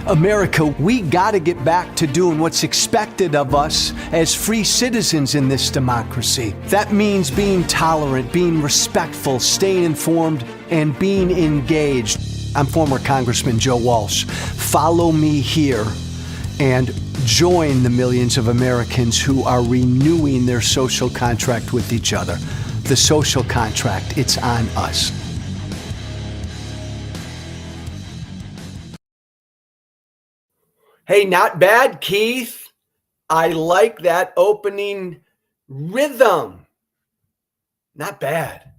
America, we got to get back to doing what's expected of us as free citizens in this democracy. That means being tolerant, being respectful, staying informed, and being engaged. I'm former Congressman Joe Walsh. Follow me here and join the millions of Americans who are renewing their social contract with each other. The social contract, it's on us. Hey, not bad, Keith. I like that opening rhythm. Not bad.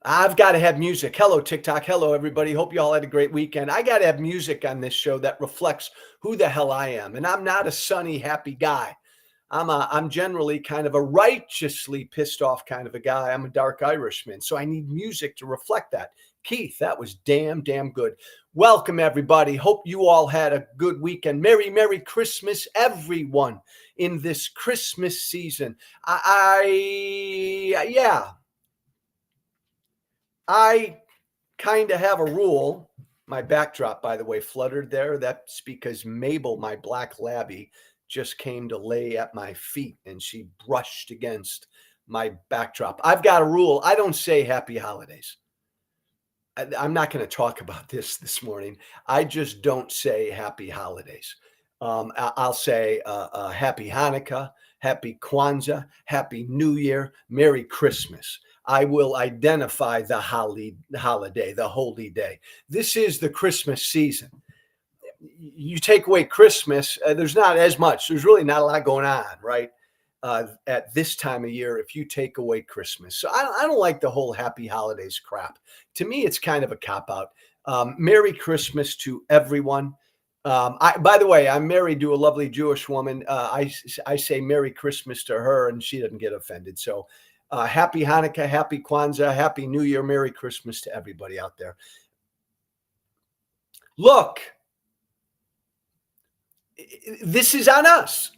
I've got to have music. Hello, TikTok. Hello, everybody. Hope you all had a great weekend. I got to have music on this show that reflects who the hell I am. And I'm not a sunny, happy guy. I'm generally kind of a righteously pissed off kind of a guy. I'm a dark Irishman. So I need music to reflect that. Keith, that was damn good. Welcome, everybody. Hope you all had a good weekend. Merry Christmas, everyone, in this Christmas season. I kind of have a rule. My backdrop, by the way, fluttered there. That's because Mabel, my black labby, just came to lay at my feet and she brushed against my backdrop. I've got a rule. I don't say happy holidays. I'm not going to talk about this morning. I just don't say happy holidays. I'll say happy Hanukkah, happy Kwanzaa, happy New Year, Merry Christmas. I will identify the holiday, the holy day. This is the Christmas season. You take away Christmas, there's not as much. There's really not a lot going on, right? At this time of year, if you take away Christmas. So I don't like the whole happy holidays crap. To me, it's kind of a cop-out. Merry Christmas to everyone. By the way, I'm married to a lovely Jewish woman. I say Merry Christmas to her, and she doesn't get offended. So happy Hanukkah, happy Kwanzaa, happy New Year, Merry Christmas to everybody out there. Look, this is on us.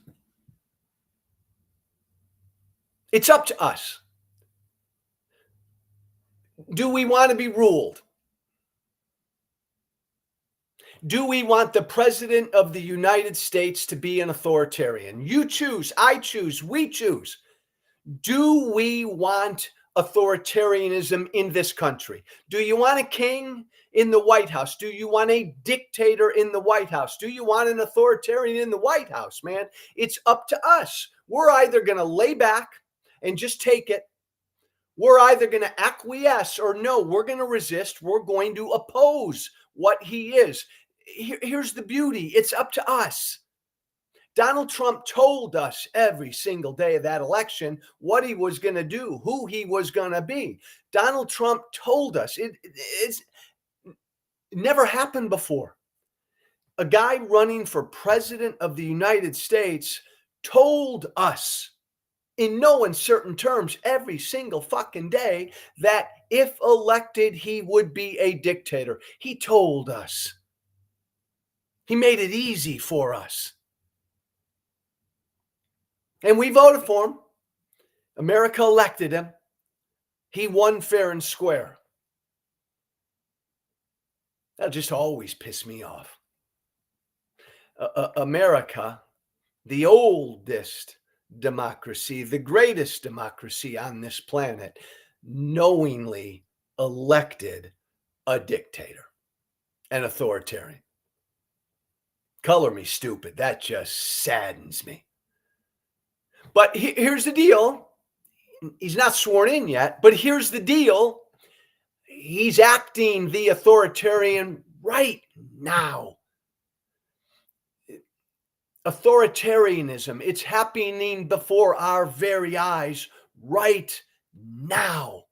It's up to us. Do we want to be ruled? Do we want the president of the United States to be an authoritarian? You choose, I choose, we choose. Do we want authoritarianism in this country? Do you want a king in the White House? Do you want a dictator in the White House? Do you want an authoritarian in the White House, man? It's up to us. We're either going to lay back and just take it. We're either going to acquiesce or no, we're going to resist. We're going to oppose what he is. Here's the beauty. It's up to us. Donald Trump told us every single day of that election what he was going to do, who he was going to be. Donald Trump told us. It's never happened before. A guy running for president of the United States told us in no uncertain terms every single fucking day that if elected, he would be a dictator. He told us. He made it easy for us. And we voted for him. America elected him. He won fair and square. That just always pissed me off. America, the oldest democracy, the greatest democracy on this planet, knowingly elected a dictator, an authoritarian. Color me stupid. That just saddens me. But here's the deal. He's not sworn in yet, but here's the deal. He's acting the authoritarian right now. Authoritarianism, it's happening before our very eyes right now.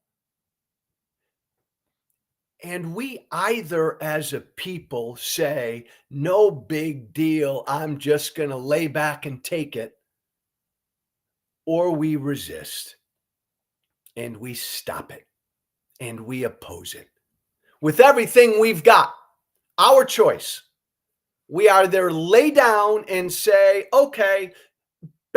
And we either as a people say, no big deal, I'm just going to lay back and take it, or we resist and we stop it and we oppose it. With everything we've got, our choice. We either lay down and say, okay,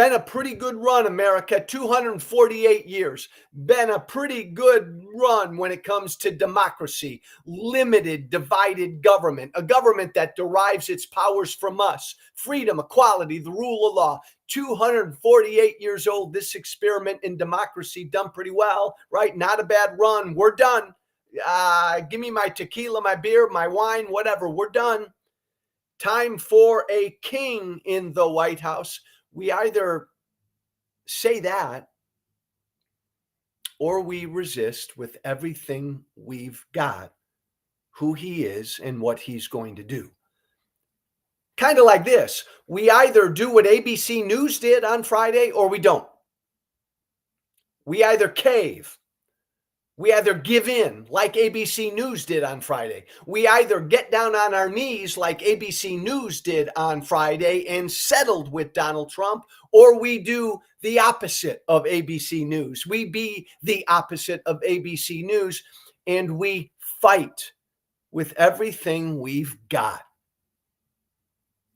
Been a pretty good run, America. 248 years. Been a pretty good run when it comes to democracy, limited, divided government, a government that derives its powers from us, freedom, equality, the rule of law. 248 years old. This experiment in democracy done pretty well, right? Not a bad run. We're done. Give me my tequila, my beer, my wine, whatever. We're done. Time for a king in the White House. We either say that or we resist with everything we've got who he is and what he's going to do. Kind of like this. We either do what ABC News did on Friday or we don't. We either cave. We either give in like ABC News did on Friday. We either get down on our knees like ABC News did on Friday and settled with Donald Trump, or we do the opposite of ABC News. We be the opposite of ABC News and we fight with everything we've got.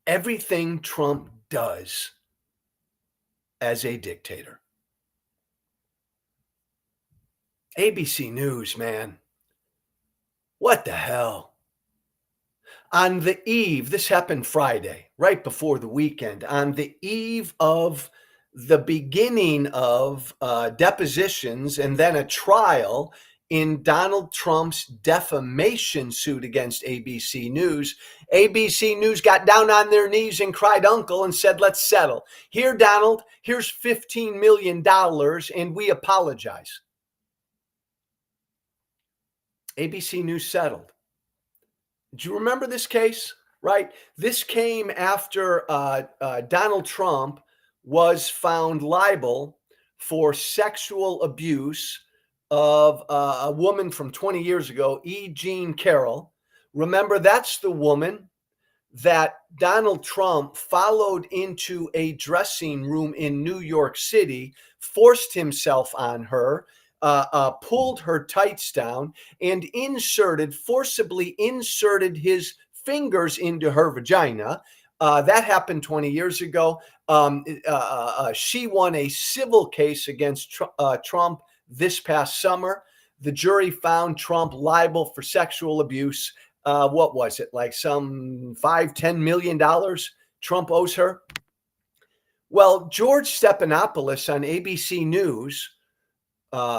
Everything Trump does as a dictator. ABC News, man. What the hell? On the eve, this happened Friday, right before the weekend, on the eve of the beginning of depositions and then a trial in Donald Trump's defamation suit against ABC News. ABC News got down on their knees and cried uncle and said, let's settle. Here, Donald, here's $15 million and we apologize. ABC News settled. Do you remember this case? Right? This came after Donald Trump was found liable for sexual abuse of a woman from 20 years ago, E. Jean Carroll. Remember, that's the woman that Donald Trump followed into a dressing room in New York City, forced himself on her, pulled her tights down and forcibly inserted his fingers into her vagina. That happened 20 years ago. She won a civil case against Trump this past summer. The jury found Trump liable for sexual abuse. What was it? Like some $5-10 million Trump owes her? Well, George Stephanopoulos on ABC News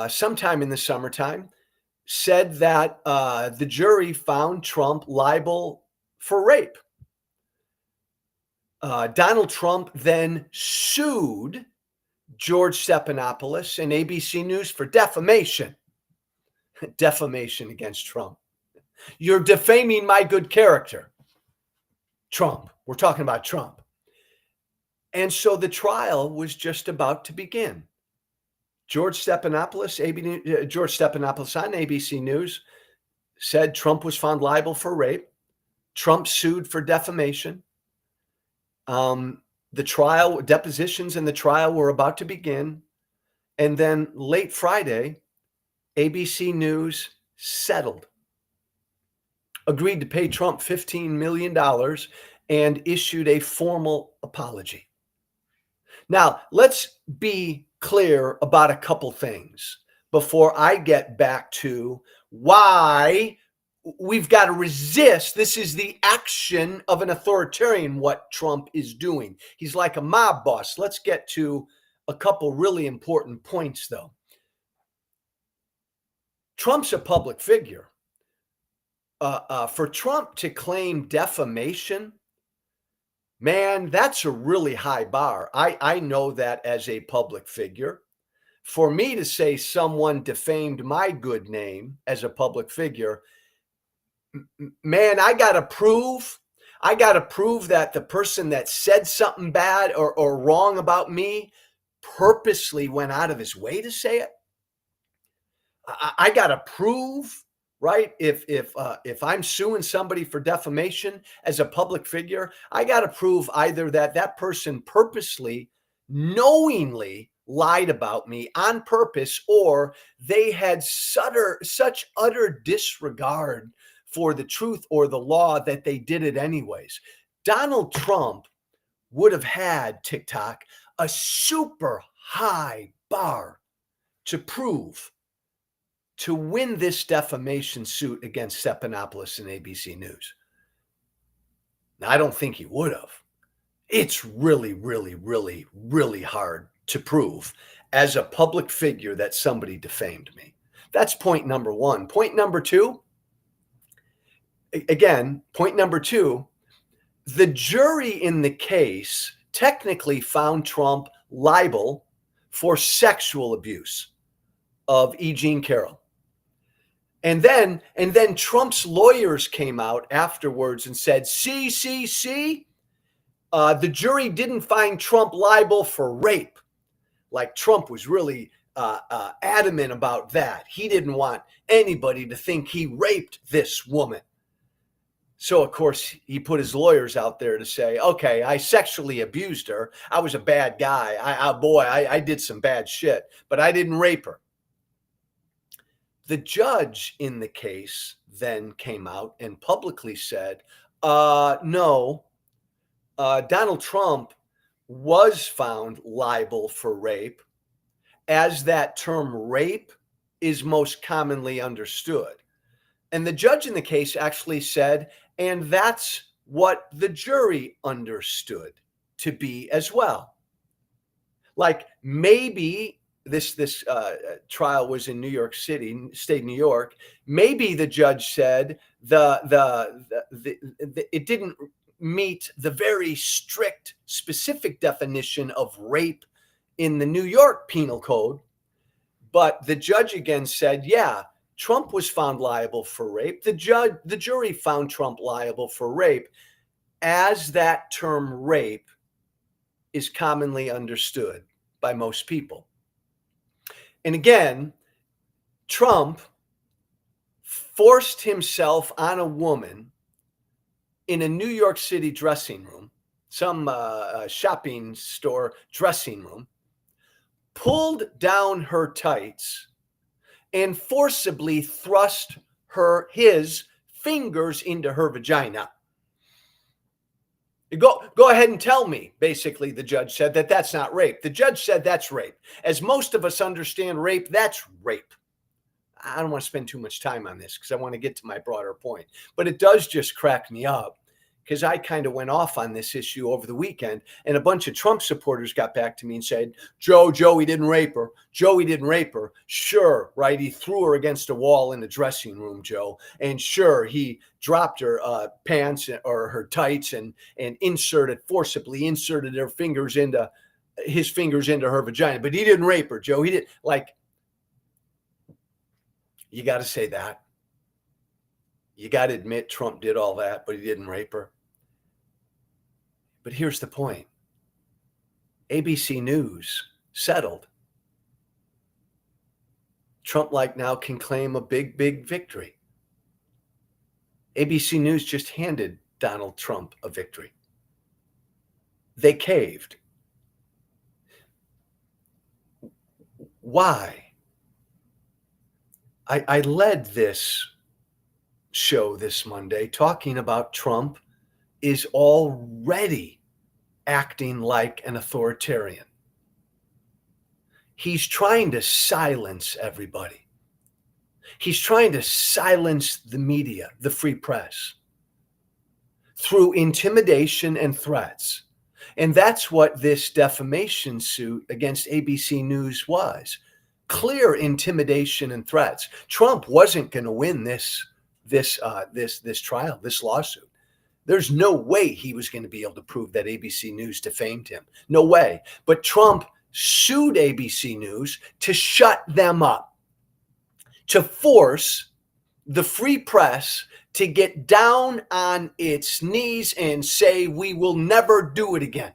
sometime in the summertime, said that the jury found Trump liable for rape. Donald Trump then sued George Stephanopoulos and ABC News for defamation. Defamation against Trump. You're defaming my good character. Trump. We're talking about Trump. And so the trial was just about to begin. George Stephanopoulos on ABC News said Trump was found liable for rape. Trump sued for defamation. The trial, depositions in the trial were about to begin. And then late Friday, ABC News settled, agreed to pay Trump $15 million and issued a formal apology. Now, let's be clear about a couple things before I get back to why we've got to resist. This is the action of an authoritarian, what Trump is doing. He's like a mob boss. Let's get to a couple really important points, though. Trump's a public figure. For Trump to claim defamation, man, that's a really high bar. I know that as a public figure. For me to say someone defamed my good name as a public figure, man, I got to prove that the person that said something bad or wrong about me purposely went out of his way to say it. I got to prove, right? If I'm suing somebody for defamation as a public figure, I got to prove either that person purposely, knowingly lied about me on purpose, or they had such utter disregard for the truth or the law that they did it anyways. Donald Trump would have had, TikTok, a super high bar to prove to win this defamation suit against Stephanopoulos and ABC News. Now, I don't think he would have. It's really, really, really, really hard to prove as a public figure that somebody defamed me. That's point number one. Point number two, the jury in the case technically found Trump liable for sexual abuse of E. Jean Carroll. And then Trump's lawyers came out afterwards and said, see, the jury didn't find Trump liable for rape. Like Trump was really adamant about that. He didn't want anybody to think he raped this woman. So, of course, he put his lawyers out there to say, okay, I sexually abused her. I was a bad guy. I did some bad shit, but I didn't rape her. The judge in the case then came out and publicly said, no, Donald Trump was found liable for rape, as that term rape is most commonly understood. And the judge in the case actually said, and that's what the jury understood to be as well. Like maybe this trial was in New York City, state of New York. Maybe the judge said it didn't meet the very strict, specific definition of rape in the New York Penal Code. But the judge again said, yeah, Trump was found liable for rape. The jury found Trump liable for rape, as that term rape is commonly understood by most people. And again, Trump forced himself on a woman in a New York City dressing room, some shopping store dressing room, pulled down her tights and forcibly thrust his fingers into her vagina. Go ahead and tell me, basically, the judge said that's not rape. The judge said that's rape. As most of us understand rape, that's rape. I don't want to spend too much time on this because I want to get to my broader point. But it does just crack me up because I kind of went off on this issue over the weekend, and a bunch of Trump supporters got back to me and said, Joe, he didn't rape her. Joe, he didn't rape her. Sure, right? He threw her against a wall in the dressing room, Joe. And sure, he dropped her pants or her tights and forcibly inserted his fingers into her vagina. But he didn't rape her, Joe. He didn't. Like, you got to say that. You got to admit Trump did all that, but he didn't rape her. But here's the point. ABC News settled. Trump now can claim a big, big victory. ABC News just handed Donald Trump a victory. They caved. Why? I led this show this Monday talking about Trump is already acting like an authoritarian. He's trying to silence everybody. He's trying to silence the media, the free press, through intimidation and threats. And that's what this defamation suit against ABC News was. Clear intimidation and threats. Trump wasn't going to win this trial, this lawsuit. There's no way he was going to be able to prove that ABC News defamed him. No way. But Trump sued ABC News to shut them up, to force the free press to get down on its knees and say, we will never do it again.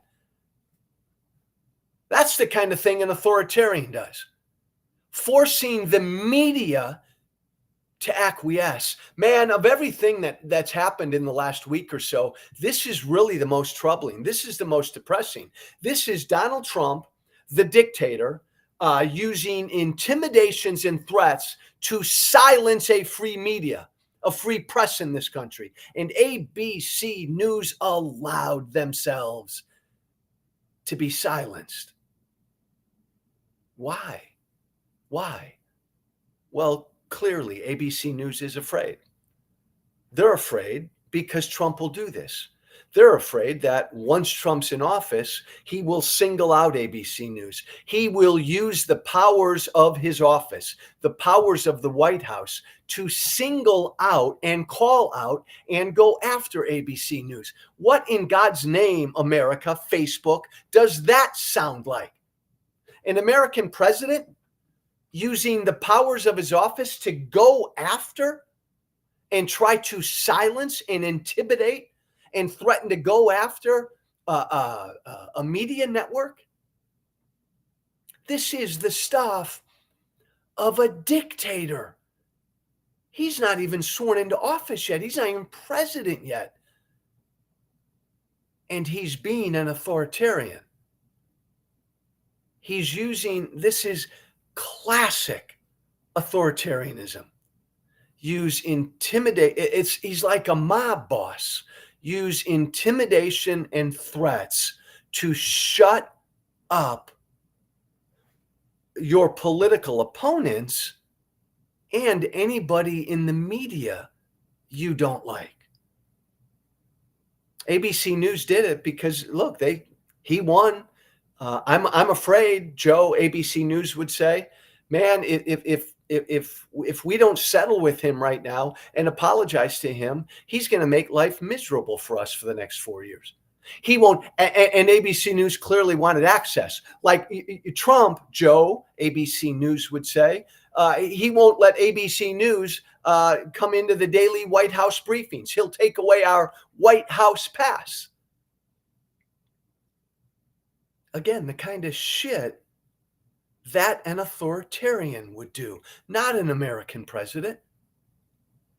That's the kind of thing an authoritarian does. Forcing the media to acquiesce. Man, of everything that's happened in the last week or so, this is really the most troubling. This is the most depressing. This is Donald Trump, the dictator, using intimidations and threats to silence a free media, a free press in this country. And ABC News allowed themselves to be silenced. Why? Why? Well, clearly, ABC News is afraid. They're afraid because Trump will do this. They're afraid that once Trump's in office, he will single out ABC News. He will use the powers of his office, the powers of the White House, to single out and call out and go after ABC News. What in God's name, America, Facebook, does that sound like? An American president using the powers of his office to go after and try to silence and intimidate and threaten to go after a media network? This is the stuff of a dictator. He's not even sworn into office yet. He's not even president yet. And he's being an authoritarian. He's using, this is classic authoritarianism. Use intimidate. He's like a mob boss. Use intimidation and threats to shut up your political opponents and anybody in the media you don't like. ABC News did it because look, he won. I'm afraid, Joe, ABC News would say, man, if we don't settle with him right now and apologize to him, he's going to make life miserable for us for the next 4 years. He won't. And ABC News clearly wanted access. Like Trump, Joe, ABC News would say, he won't let ABC News come into the daily White House briefings. He'll take away our White House pass. Again, the kind of shit that an authoritarian would do, not an American president.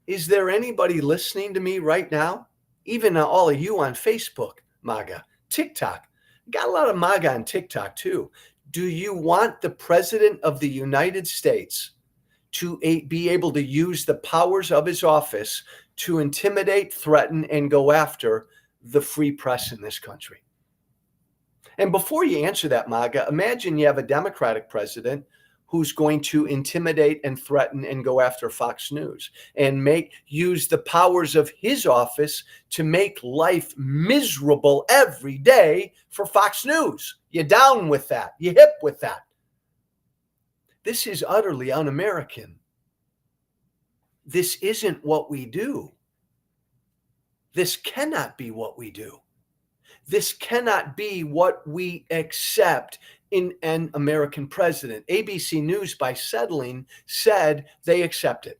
Is there anybody listening to me right now? Even all of you on Facebook, MAGA, TikTok. Got a lot of MAGA on TikTok too. Do you want the president of the United States to be able to use the powers of his office to intimidate, threaten, and go after the free press in this country? And before you answer that, MAGA, imagine you have a Democratic president who's going to intimidate and threaten and go after Fox News and use the powers of his office to make life miserable every day for Fox News. You down with that? You hip with that? This is utterly un-American. This isn't what we do. This cannot be what we do. This cannot be what we accept in an American president. ABC News, by settling, said they accept it.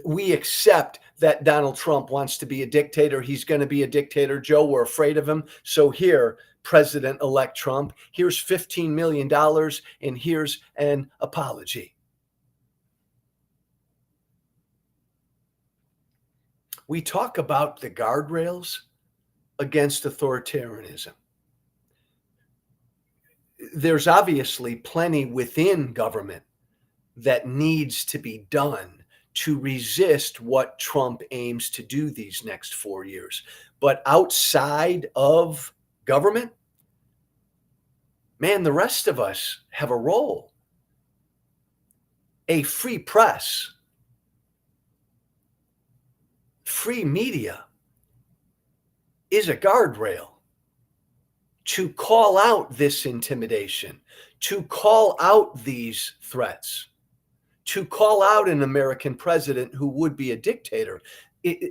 We accept that Donald Trump wants to be a dictator. He's going to be a dictator. Joe, we're afraid of him. So here, President-elect Trump, here's $15 million and here's an apology. We talk about the guardrails against authoritarianism. There's obviously plenty within government that needs to be done to resist what Trump aims to do these next 4 years. But outside of government, man, the rest of us have a role. A free press, free media is a guardrail to call out this intimidation, to call out these threats, to call out an American president who would be a dictator.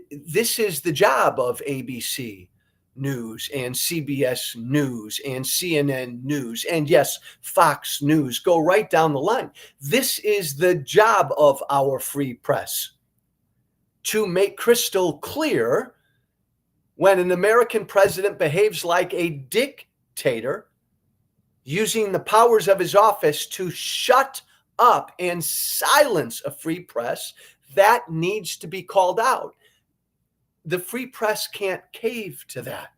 This is the job of ABC News and CBS News and CNN News and yes, Fox News. Go right down the line. This is the job of our free press, to make crystal clear when an American president behaves like a dictator, using the powers of his office to shut up and silence a free press, that needs to be called out. The free press can't cave to that.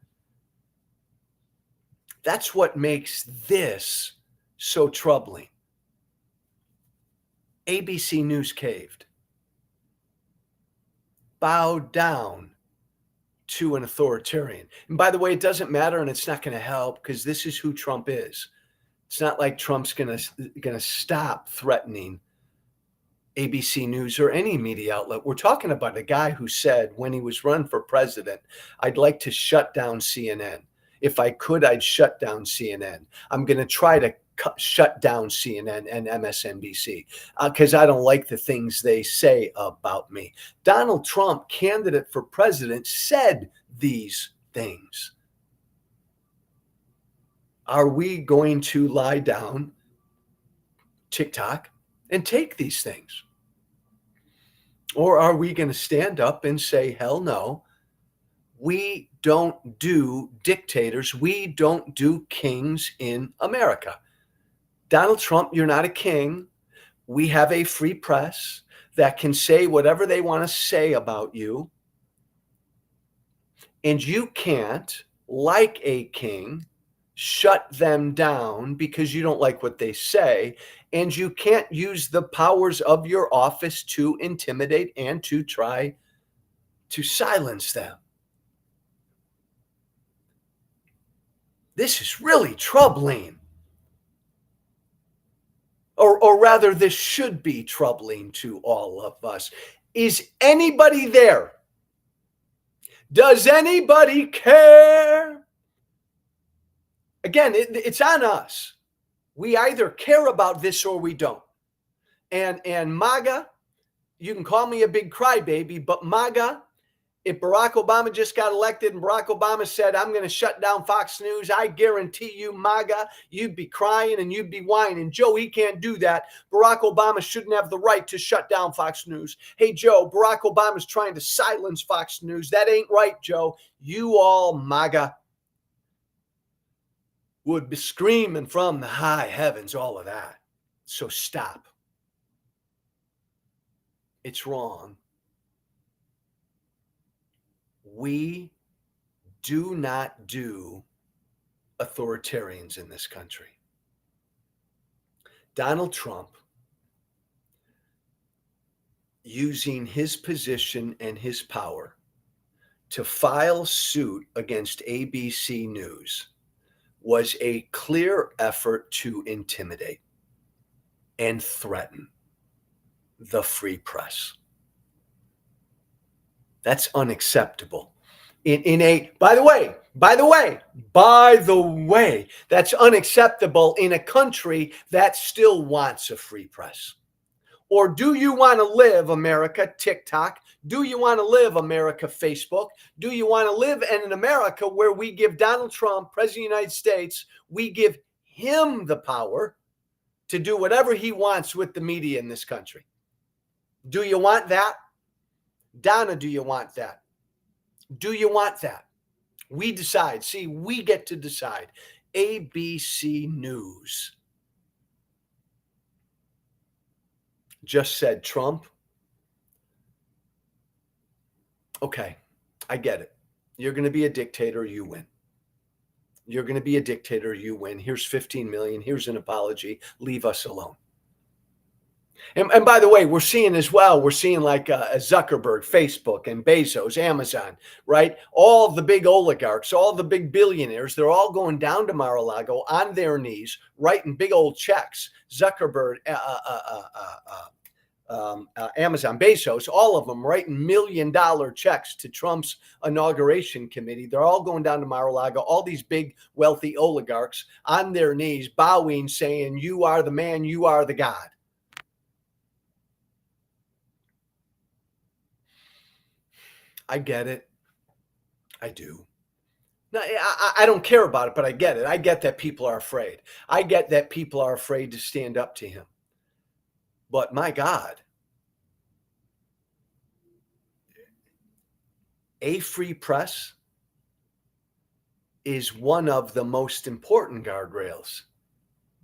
That's what makes this so troubling. ABC News caved, bowed down to an authoritarian. And by the way, it doesn't matter, and it's not going to help, because this is who Trump is. It's not like Trump's going to stop threatening ABC News or any media outlet. We're talking about a guy who said when he was running for president, I'd like to shut down CNN. If I could, I'd shut down CNN. I'm going to try to shut down CNN and MSNBC because I don't like the things they say about me. Donald Trump, candidate for president, said these things. Are we going to lie down, TikTok, and take these things? Or are we going to stand up and say, hell no, we don't do dictators, we don't do kings in America? Donald Trump, you're not a king. We have a free press that can say whatever they want to say about you. And you can't, like a king, shut them down because you don't like what they say. And you can't use the powers of your office to intimidate and to try to silence them. This is really troubling. Or rather, this should be troubling to all of us. Is anybody there? Does anybody care? Again, it's on us. We either care about this or we don't. And MAGA, you can call me a big crybaby, but MAGA, if Barack Obama just got elected and Barack Obama said, I'm going to shut down Fox News, I guarantee you, MAGA, you'd be crying and you'd be whining. Joe, he can't do that. Barack Obama shouldn't have the right to shut down Fox News. Hey, Joe, Barack Obama's trying to silence Fox News. That ain't right, Joe. You all MAGA would be screaming from the high heavens, all of that. So stop. It's wrong. We do not do authoritarians in this country. Donald Trump, using his position and his power to file suit against ABC News, was a clear effort to intimidate and threaten the free press. That's unacceptable. By the way, that's unacceptable in a country that still wants a free press. Or do you want to live, America, TikTok? Do you want to live, America, Facebook? Do you want to live in an America where we give Donald Trump, President of the United States, we give him the power to do whatever he wants with the media in this country? Do you want that? Donna, do you want that? Do you want that? We decide. See, we get to decide. ABC News just said, Trump, okay, I get it. You're going to be a dictator, you win. You're going to be a dictator, you win. Here's 15 million. Here's an apology. Leave us alone. And by the way, we're seeing like Zuckerberg, Facebook, and Bezos, Amazon, right? All the big oligarchs, all the big billionaires, they're all going down to Mar-a-Lago on their knees, writing big old checks. Zuckerberg, Amazon, Bezos, all of them writing $1 million checks to Trump's inauguration committee. They're all going down to Mar-a-Lago, all these big wealthy oligarchs on their knees, bowing, saying, you are the man, you are the God. I get it. I do. No, I don't care about it, but I get it. I get that people are afraid. I get that people are afraid to stand up to him. But my God, a free press is one of the most important guardrails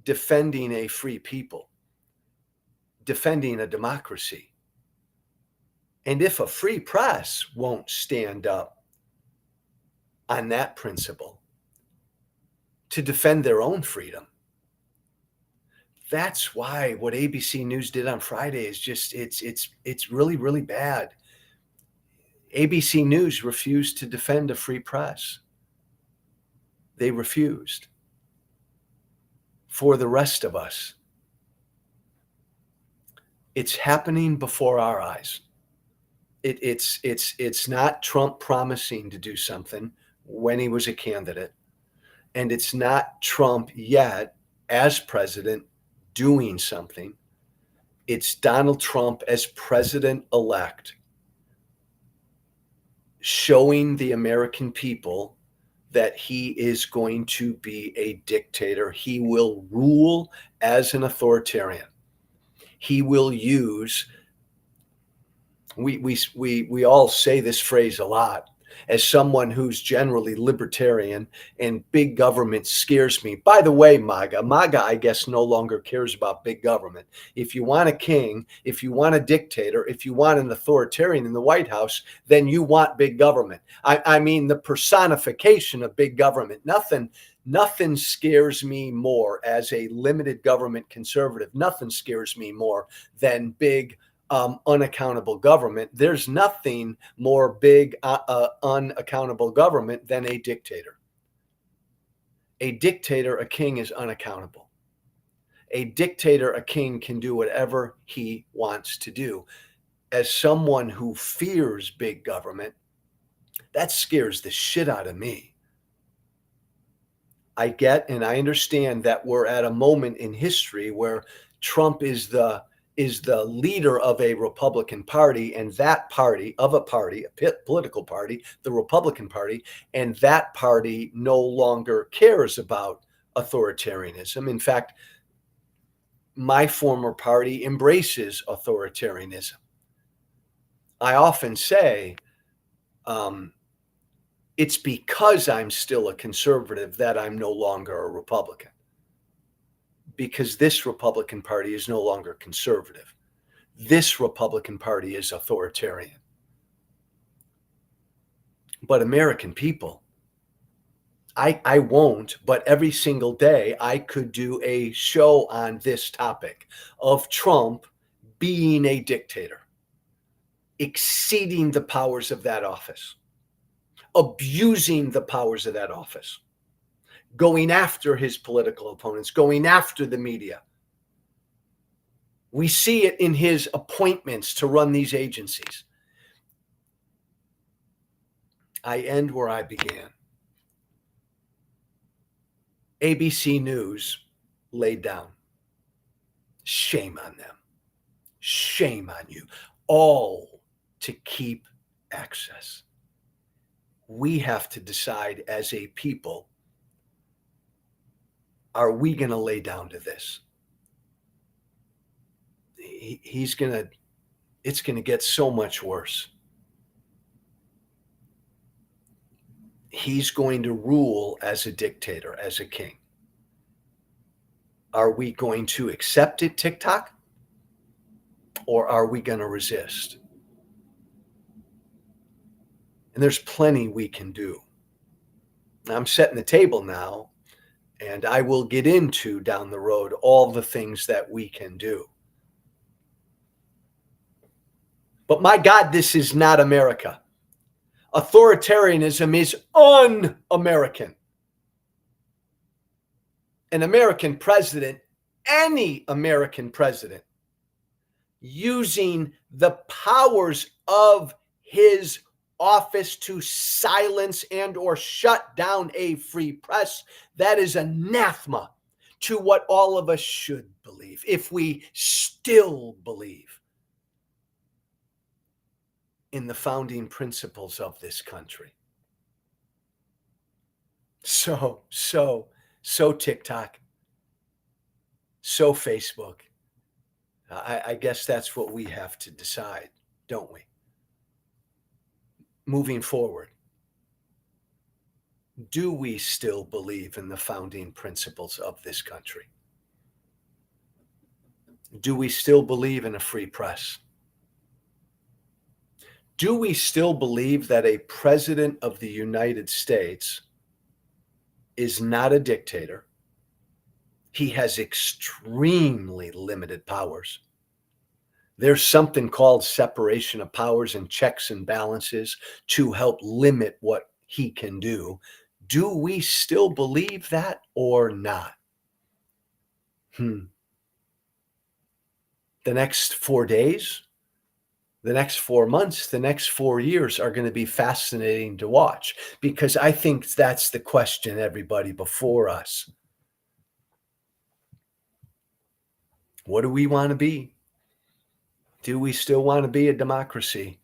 defending a free people, defending a democracy. And if a free press won't stand up on that principle to defend their own freedom, that's why what ABC News did on Friday is just, it's really, really bad. ABC News refused to defend a free press. They refused. For the rest of us, it's happening before our eyes. It's not Trump promising to do something when he was a candidate, and it's not Trump yet as president doing something. It's Donald Trump as president-elect showing the American people that he is going to be a dictator. He will rule as an authoritarian. He will use, we all say this phrase a lot, as someone who's generally libertarian, and big government scares me. By the way, MAGA, I guess, no longer cares about big government. If you want a king, if you want a dictator, if you want an authoritarian in the White House, then you want big government. I mean, the personification of big government. Nothing scares me more as a limited government conservative. Nothing scares me more than big unaccountable government. There's nothing more big unaccountable government than a dictator. A dictator, a king, is unaccountable. A dictator, a king, can do whatever he wants to do. As someone who fears big government, that scares the shit out of me. I get and I understand that we're at a moment in history where Trump is the leader of a Republican Party, and that party, a political party, the Republican Party, and that party no longer cares about authoritarianism. In fact, my former party embraces authoritarianism. I often say, it's because I'm still a conservative that I'm no longer a Republican. Because this Republican Party is no longer conservative. This Republican Party is authoritarian. But American people, I won't, but every single day I could do a show on this topic of Trump being a dictator, exceeding the powers of that office, abusing the powers of that office, going after his political opponents, going after the media. We see it in his appointments to run these agencies. I end where I began. ABC News laid down. Shame on them. Shame on you. All to keep access. We have to decide as a people, are we going to lay down to this? It's going to get so much worse. He's going to rule as a dictator, as a king. Are we going to accept it, TikTok? Or are we going to resist? And there's plenty we can do. I'm setting the table now, and I will get into down the road all the things that we can do. But my God, this is not America. Authoritarianism is un-American. An American president, any American president, using the powers of his office to silence and or shut down a free press, that is anathema to what all of us should believe, if we still believe in the founding principles of this country. So TikTok, so Facebook. I guess that's what we have to decide, don't we? Moving forward, do we still believe in the founding principles of this country? Do we still believe in a free press? Do we still believe that a president of the United States is not a dictator? He has extremely limited powers. There's something called separation of powers and checks and balances to help limit what he can do. Do we still believe that or not? The next 4 days, the next 4 months, the next 4 years are going to be fascinating to watch, because I think that's the question, everybody before us. What do we want to be? Do we still want to be a democracy?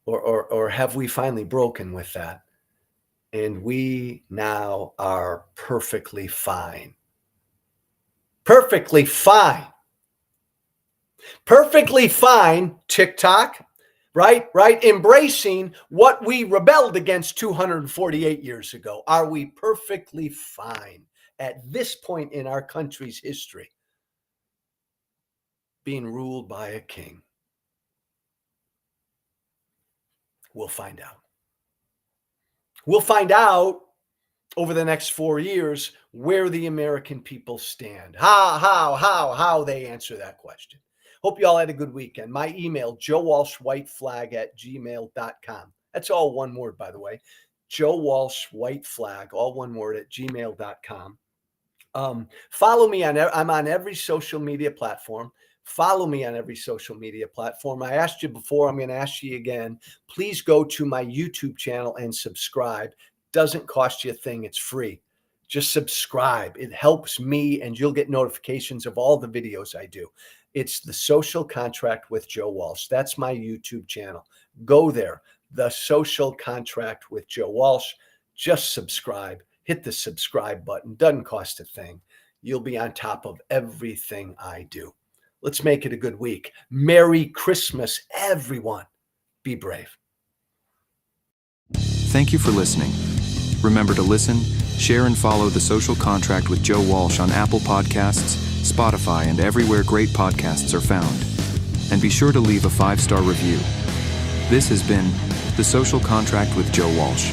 Or have we finally broken with that? And we now are perfectly fine. Perfectly fine. Perfectly fine, TikTok, right? Embracing what we rebelled against 248 years ago. Are we perfectly fine at this point in our country's history, being ruled by a king? We'll find out. We'll find out over the next 4 years where the American people stand. How they answer that question. Hope you all had a good weekend. My email, joewalshwhiteflag@gmail.com. That's all one word, by the way. joewalshwhiteflag, all one word, @gmail.com. Follow me I'm on every social media platform. Follow me on every social media platform. I asked you before, I'm going to ask you again. Please go to my YouTube channel and subscribe. Doesn't cost you a thing. It's free. Just subscribe. It helps me, and you'll get notifications of all the videos I do. It's The Social Contract with Joe Walsh. That's my YouTube channel. Go there. The Social Contract with Joe Walsh. Just subscribe. Hit the subscribe button. Doesn't cost a thing. You'll be on top of everything I do. Let's make it a good week. Merry Christmas, everyone. Be brave. Thank you for listening. Remember to listen, share, and follow The Social Contract with Joe Walsh on Apple Podcasts, Spotify, and everywhere great podcasts are found. And be sure to leave a 5-star review. This has been The Social Contract with Joe Walsh.